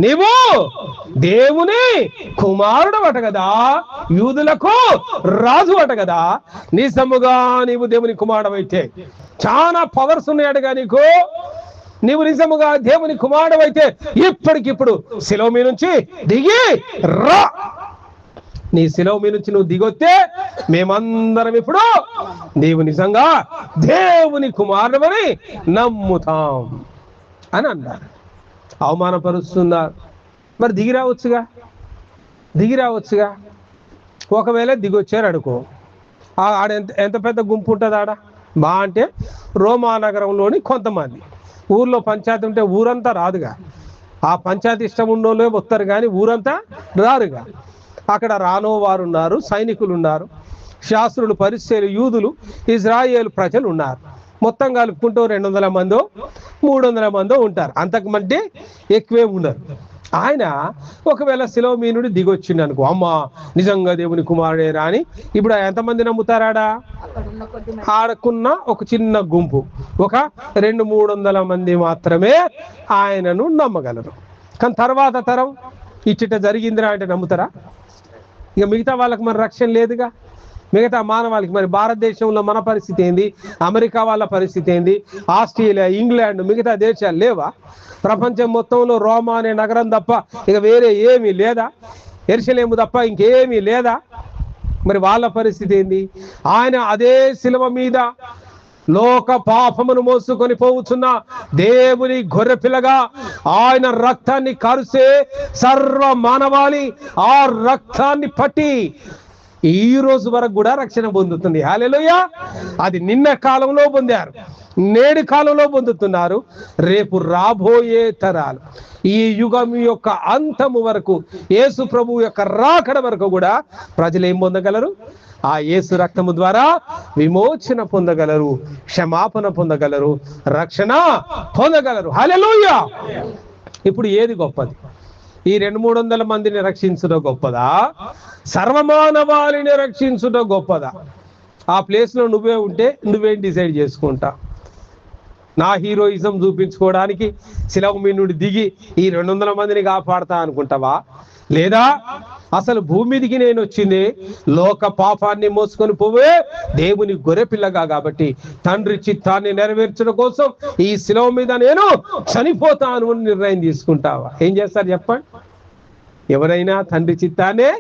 నీవు దేవుని కుమారుడు అట కదా, యూదులకు రాజు అట కదా, నిజముగా నీవు దేవుని కుమారుడు అయితే, చాలా పవర్స్ ఉన్నాయటగా నీకు, నీవు నిజముగా దేవుని కుమారుడు అయితే ఇప్పటికిప్పుడు శిలువ మీద నుంచి దిగి రా. నీ శిలువ మీద నుంచి నువ్వు దిగొస్తే మేమందరం ఇప్పుడు నీవు నిజంగా దేవుని కుమారుడని నమ్ముతాం అని అన్నారు. అవమానపరుస్తున్నారు. మరి దిగిరావచ్చుగా. ఒకవేళ దిగొచ్చారు అనుకో, ఆడ ఎంత పెద్ద గుంపు ఉంటుంది ఆడ, అంటే రోమా నగరంలోని కొంతమంది. ఊర్లో పంచాయతీ ఉంటే ఊరంతా రాదుగా, ఆ పంచాయతీ ఇష్టం ఉన్నోళ్ళే వస్తారు కానీ ఊరంతా రారుగా. అక్కడ రానో వారు ఉన్నారు, సైనికులు ఉన్నారు, శాస్త్రులు, పరిసయ్యులు, యూదులు, ఇజ్రాయేలు ప్రజలు ఉన్నారు. మొత్తం కలుపుకుంటూ 200 మందో 300 మందో ఉంటారు, అంతకుమంటే ఎక్కువే ఉన్నారు. ఆయన ఒకవేళ శిలువ మీద నుండి దిగొచ్చిండు అనుకో, అమ్మా నిజంగా దేవుని కుమారుడే రాని ఇప్పుడు ఎంతమంది నమ్ముతారాడా? ఆడకున్న ఒక చిన్న గుంపు, ఒక 200-300 మంది మాత్రమే ఆయనను నమ్మగలరు. కానీ తర్వాత తరం ఇచ్చిట జరిగిందిరా అంటే నమ్ముతారా? ఇక మిగతా వాళ్ళకి మరి రక్షణ లేదుగా. మిగతా మానవాళికి మరి భారతదేశంలో మన పరిస్థితి ఏంది, అమెరికా వాళ్ళ పరిస్థితి ఏంది, ఆస్ట్రేలియా, ఇంగ్లాండ్, మిగతా దేశాలు లేవా? ప్రపంచం మొత్తంలో రోమా అనే నగరం తప్ప ఇక వేరే ఏమీ లేదా? యెరూషలేము తప్ప ఇంకేమీ లేదా? మరి వాళ్ళ పరిస్థితి ఏంది? ఆయన అదే శిలువ మీద లోక పాపమును మోసుకొని పోవుచున్న దేవుని గొర్రెపిల్లగా ఆయన రక్తాన్ని కారుసే సర్వ మానవాళి ఆ రక్తాన్ని పట్టి ఈ రోజు వరకు కూడా రక్షణ పొందుతుంది. హల్లెలూయా. అది నిన్న కాలంలో పొందారు, నేడు కాలంలో పొందుతున్నారు, రేపు రాబోయే తరాలు, ఈ యుగం యొక్క అంతము వరకు, యేసు ప్రభువు యొక్క రాకడ వరకు కూడా ప్రజలు ఏం పొందగలరు? ఆ యేసు రక్తము ద్వారా విమోచన పొందగలరు, క్షమాపణ పొందగలరు, రక్షణ పొందగలరు. హల్లెలూయా. ఇప్పుడు ఏది గొప్పది? ఈ 200-300 మందిని రక్షించడం గొప్పదా, సర్వమానవాళిని రక్షించడం గొప్పదా? ఆ ప్లేస్ లో నువ్వే ఉంటే నువ్వేం డిసైడ్ చేసుకుంటా? నా హీరోయిజం చూపించుకోవడానికి శిలువ మీద నుండి దిగి ఈ 200 మందిని కాపాడతా అనుకుంటావా? లేదా అసలు భూమి మీదికి నేను వచ్చింది లోక పాపాన్ని మోసుకొని పోవే దేవుని గొర్రెపిల్లగా కాబట్టి తండ్రి చిత్తాన్ని నెరవేర్చడం కోసం ఈ శిలువ మీద నేను చనిపోతాను అని నిర్ణయం తీసుకుంటావా? ఏం చేస్తారు చెప్పండి? ఎవరైనా తండ్రి చిత్తాన్నే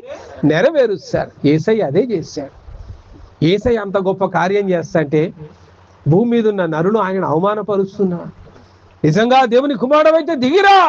నెరవేరుస్తారు. యేసయ్య అదే చేశాడు. యేసయ్య అంత గొప్ప కార్యం చేస్తాంటే భూమి మీద ఉన్న నరులు ఆయన అవమానపరుస్తున్నా. నిజంగా దేవుని కుమారుడు అయితే దిగిరా.